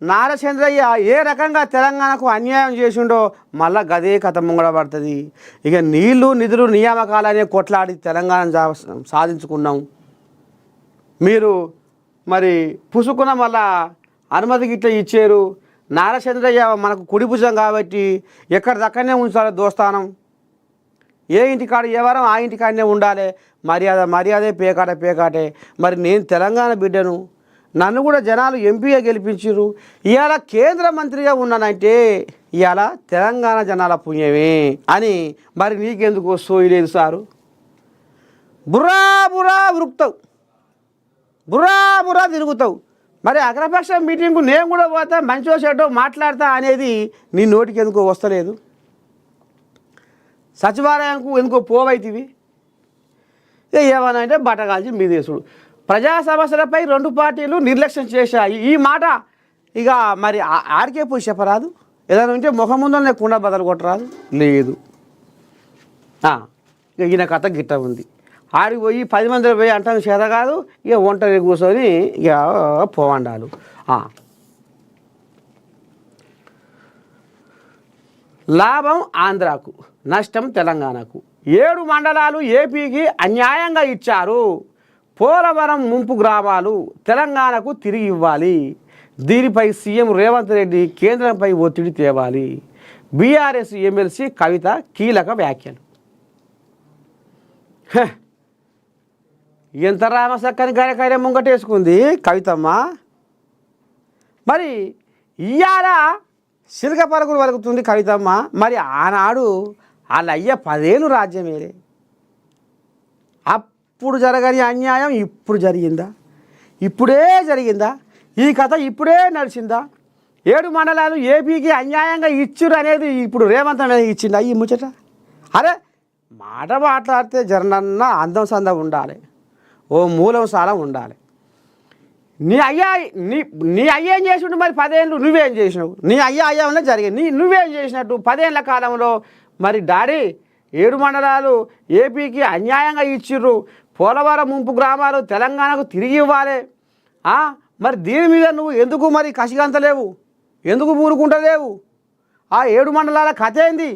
నారచంద్రయ్య ఏ రకంగా తెలంగాణకు అన్యాయం చేసిండో మళ్ళా గదే కథ ముంగడబడుతుంది. ఇక నీళ్లు నిధులు నియామకాలనే కొట్లాడి తెలంగాణ సాధించుకున్నాం. మీరు మరి పుసుకున్న మళ్ళా అనుమతి గిట్ల ఇచ్చారు. నారచంద్రయ్య మనకు కుడిభుజం కాబట్టి ఎక్కడిదక్కడనే ఉంచాలి దోస్తానం. ఏ ఇంటికాడ ఎవరం ఆ ఇంటికాడనే ఉండాలి. మర్యాదే పేకాటే. మరి నేను తెలంగాణ బిడ్డను, నన్ను కూడా జనాలు ఎంపీగా గెలిపించారు. ఇవాళ కేంద్ర మంత్రిగా ఉన్నానంటే ఇవాళ తెలంగాణ జనాల పుణ్యమే అని మరి నీకెందుకు సోయలేదు సారు? బుర్రా ఉరుకుతావు, బుర్రా తిరుగుతావు. మరి అగ్రపక్ష మీటింగ్కు నేను కూడా పోతా, మంచిగా చెడ్డో మాట్లాడతా అనేది నీ నోటికి ఎందుకో వస్తలేదు? సచివాలయంకు ఎందుకో పోవైతివి? ఏమన్నా అంటే బట్టగాల్చి మీ దేశుడు. ప్రజా సమస్యలపై రెండు పార్టీలు నిర్లక్ష్యం చేశాయి. ఈ మాట ఇక మరి ఆడికే పోయి చెప్పరాదు? ఏదైనా ఉంటే ముఖం ముందు కుండ బదలు కొట్టరాదు? లేదు. ఇక ఈయన కథ గిట్ట ఉంది. ఆడికి పోయి 10 మంది పోయి అంటాను చేత కాదు. ఇక ఒంటరి కూర్చొని ఇక పోవండాలు. లాభం ఆంధ్రాకు, నష్టం తెలంగాణకు. 7 మండలాలు ఏపీకి అన్యాయంగా ఇచ్చారు. పోలవరం ముంపు గ్రామాలు తెలంగాణకు తిరిగి ఇవ్వాలి. దీనిపై సీఎం రేవంత్ రెడ్డి కేంద్రంపై ఒత్తిడి తేవాలి. బీఆర్ఎస్ ఎమ్మెల్సీ కవిత కీలక వ్యాఖ్యలు. ఎంత రామసక్కని గరకైన ముంగటేసుకుంది కవితమ్మ. మరి ఇవాళ సిల్క పలుకులు పలుకుతుంది కవితమ్మ. మరి ఆనాడు వాళ్ళ అయ్య 10 ఏళ్ళు రాజ్యమేలే. అప్పుడు జరగని అన్యాయం ఇప్పుడు జరిగిందా? ఇప్పుడే జరిగిందా? ఈ కథ ఇప్పుడే నడిచిందా? 7 మండలాలు ఏపీకి అన్యాయంగా ఇచ్చురు అనేది ఇప్పుడు రేవంత్ అనేది ఇచ్చిందా ఈ ముచ్చట? అరే మాట మాట్లాడితే జరనన్న అందం సందం ఉండాలి, ఓ మూలం సాలం ఉండాలి. నీ అయ్యా ఏం చేసినట్టు? మరి 10 ఏళ్ళు నువ్వేం చేసినావు? నీ అయ్యానే జరిగింది. నువ్వేం చేసినట్టు 10 ఏళ్ల కాలంలో? మరి డాడీ 7 మండలాలు ఏపీకి అన్యాయంగా ఇచ్చిర్రు, పోలవరం ముంపు గ్రామాలు తెలంగాణకు తిరిగి ఇవ్వాలి. మరి దీని మీద నువ్వు ఎందుకు మరి కసిగంతలేవు? ఎందుకు ఊరుకుంటలేవు? ఆ 7 మండలాల కథ ఏంది?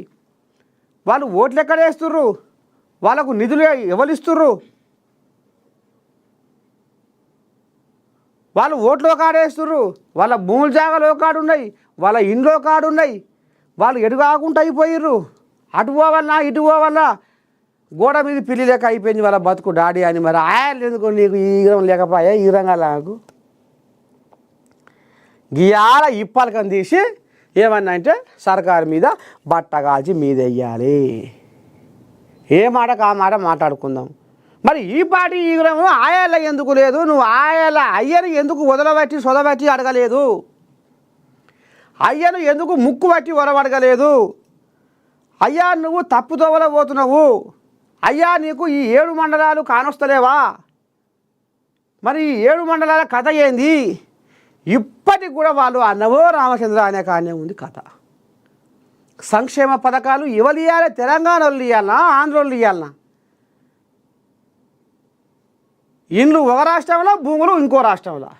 వాళ్ళు ఓట్లు ఎక్కడ వేస్తుర్రు? వాళ్ళకు నిధులు ఎవరిస్తుర్రు? వాళ్ళు ఓట్లో కాడేస్తుర్రు, వాళ్ళ భూముల జాగాలో కాడున్నాయి, వాళ్ళ ఇంట్లో కాడున్నాయి. వాళ్ళు ఎటు కాకుండా అయిపోయిర్రు. అటు పోవన్నా ఇటు పోవన్నా గోడ మీద పిల్లి లేక అయిపోయింది వాళ్ళ బతుకు డాడీ అని. మరి ఆయన ఎందుకు నీకు ఈగరం లేకపోయా? ఈగరంగా నాకు గియాల ఇప్పలకం తీసి ఏమన్నా అంటే సర్కారు మీద బట్టగాల్చి మీద వెయ్యాలి. ఏ మాటకు ఆ మాట మాట్లాడుకుందాం. మరి ఈ పార్టీ ఈగరము ఆయాల ఎందుకు లేదు? నువ్వు ఆయాల అయ్యను ఎందుకు వదలబట్టి సొదబట్టి అడగలేదు? అయ్యను ఎందుకు ముక్కు బట్టి వరవడగలేదు? అయ్యా నువ్వు తప్పుతో వలబోతున్నావు. అయ్యా నీకు ఈ 7 మండలాలు కానొస్తలేవా? మరి ఈ 7 మండలాల కథ ఏంది? ఇప్పటికి కూడా వాళ్ళు అన్నవో రామచంద్ర అనే కానీ ఉంది కథ. సంక్షేమ పథకాలు ఎవరు ఇవ్వాలి? తెలంగాణ వాళ్ళు ఇవ్వాలన్నా ఆంధ్ర వాళ్ళు ఇవ్వాలన్నా? ఇండ్లు ఒక రాష్ట్రంలో, భూములు ఇంకో రాష్ట్రంలో.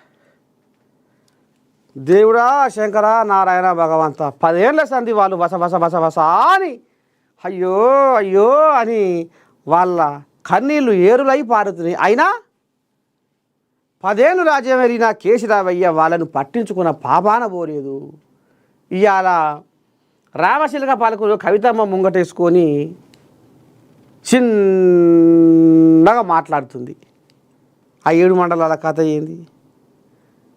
దేవుడా శంకర నారాయణ భగవంత 10 ఏళ్ళ సంధి వాళ్ళు బస అని అయ్యో అని వాళ్ళ కన్నీళ్ళు ఏరులై పారుతున్నాయి. అయినా 10 ఏళ్ళు రాజ్యం వెళ్ళిన కేసీరావయ్య వాళ్ళను పట్టించుకున్న పాపాన పోలేదు. ఇవాళ రామశిల్క పలుకులు కవితమ్మ ముంగటేసుకొని చిన్నగా మాట్లాడుతుంది. ఆ 7 మండలాల కథ ఏంది?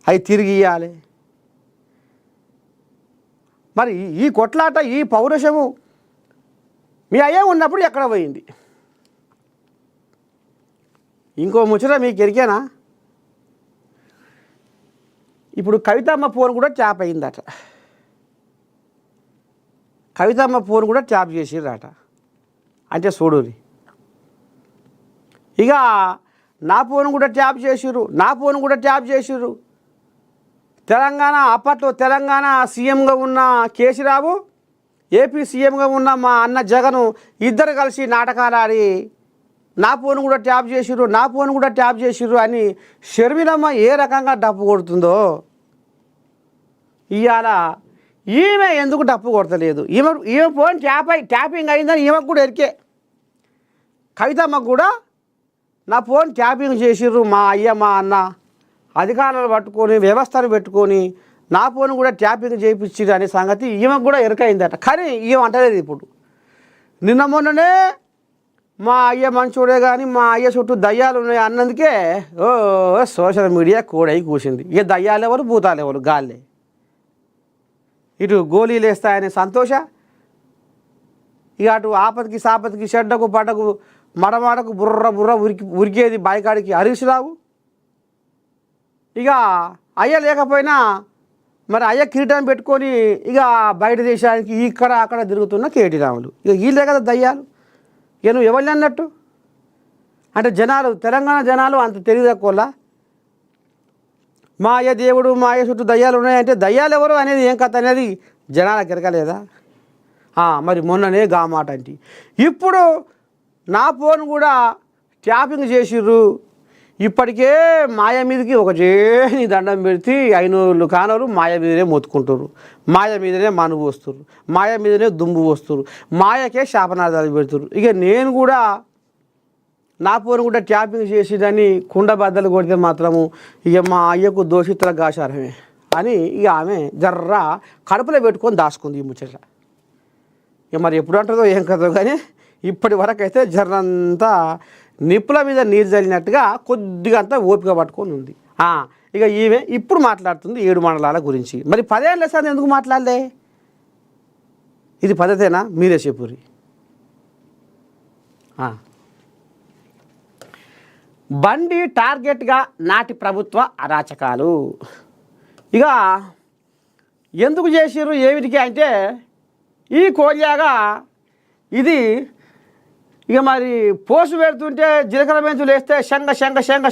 అవి తిరిగి ఇవ్వాలి. మరి ఈ కొట్లాట ఈ పౌరుషము మీ అయ్యే ఉన్నప్పుడు ఎక్కడ పోయింది? ఇంకో ముచ్చట మీకు ఎరికేనా? ఇప్పుడు కవితమ్మ ఫోన్ కూడా ట్యాప్ అయిందట. కవితమ్మ ఫోన్ కూడా ట్యాప్ చేసిర్రట. అంటే చూడురి, ఇక నా ఫోన్ కూడా ట్యాప్ చేసిర్రు. తెలంగాణ అప్పట్లో తెలంగాణ సీఎంగా ఉన్న కేసీరావు, ఏపీ సీఎంగా ఉన్న మా అన్న జగను ఇద్దరు కలిసి నాటకాలు ఆడి నా ఫోన్ కూడా ట్యాప్ చేసిర్రు అని షర్మిలమ్మ ఏ రకంగా డప్పు కొడుతుందో ఇవాళ ఈమె ఎందుకు డప్పు కొడతలేదు, ఈమె ఫోన్ ట్యాపింగ్ అయిందని ఈమెకు కూడా ఎరికే. కవితమ్మకు కూడా నా ఫోన్ ట్యాపింగ్ చేసిర్రు మా అయ్య మా అన్న అధికారులు పట్టుకొని వ్యవస్థను పెట్టుకొని నా ఫోన్ కూడా ట్యాపింగ్ చేయించిర్రు అనే సంగతి ఈమెకు కూడా ఎరకైందట. కానీ ఈమె అంటలేదు. ఇప్పుడు నిన్న మొన్ననే మా అయ్య మంచోడే కానీ మా అయ్య చుట్టూ దయ్యాలు ఉన్నాయి అన్నందుకే సోషల్ మీడియా కోడై కూసింది. ఇక దయ్యాలు ఎవరు భూతాలు ఎవరు గాల్లే. ఇటు గోళీలు వేస్తాయనే సంతోష, ఇక అటు ఆపతికి సాపతికి చెడ్డకు పటకు మడమాటకు బుర్ర ఉరికేది బాయికాడికి హరీష్ రావు. ఇక అయ్య లేకపోయినా మరి అయ్య కిరీటం పెట్టుకొని ఇక బయట దేశానికి ఇక్కడ అక్కడ తిరుగుతున్న కేటీ రాములు. ఇక వీళ్ళే కదా దయ్యాలు. ఇక నువ్వు ఎవరిని అన్నట్టు అంటే జనాలు, తెలంగాణ జనాలు అంత తెలియదక్కువలా మా అయ్య దేవుడు మా అయ్య చుట్టూ దయ్యాలు ఉన్నాయంటే దయ్యాలు ఎవరు అనేది ఏం కథ అనేది జనాలకు ఎరకలేదా? మరి మొన్ననే గా మాట అంటే ఇప్పుడు నా ఫోన్ కూడా ట్యాపింగ్ చేసిర్రు. ఇప్పటికే మాయ మీదకి ఒక చేని దండం పెడితే అయినోళ్ళు కానోళ్ళు మాయ మీదనే మొత్తుకుంటారు, మాయ మీదనే మనుగు వస్తారు, మాయ మీదనే దుమ్ము వస్తారు, మాయకే శాపనార్థాలు పెడుతురు. ఇక నేను కూడా నా ఫోన్ కూడా ట్యాపింగ్ చేసిదని కుండ బద్దలు కొడితే మాత్రము ఇక మా అయ్యకు దోషితుల గాచారమే అని ఇక ఆమె జర్రా కడుపులో పెట్టుకొని దాచుకుంది ఈ ముచ్చట. ఇక మరి ఎప్పుడు అంటుందో ఏం కదో కానీ ఇప్పటి వరకు అయితే జర్రంతా నిప్పుల మీద నీరు చల్లినట్టుగా కొద్దిగా అంతా ఓపిక పట్టుకొని ఉంది. ఇక ఈమె ఇప్పుడు మాట్లాడుతుంది 7 మండలాల గురించి. మరి 10 ఏళ్ళ సార్ ఎందుకు మాట్లాడలే? ఇది పద్ధతేనా? మీరే చెప్పుర్రి. బండి టార్గెట్గా నాటి ప్రభుత్వ అరాచకాలు. ఇక ఎందుకు చేసిర్రు ఏమిటికి అంటే ఈ కోల్యాగా ఇది ఇక మరి పోసు పెడుతుంటే జీలకర్ర మెంతులు వేస్తే శంగ శంగ శంగ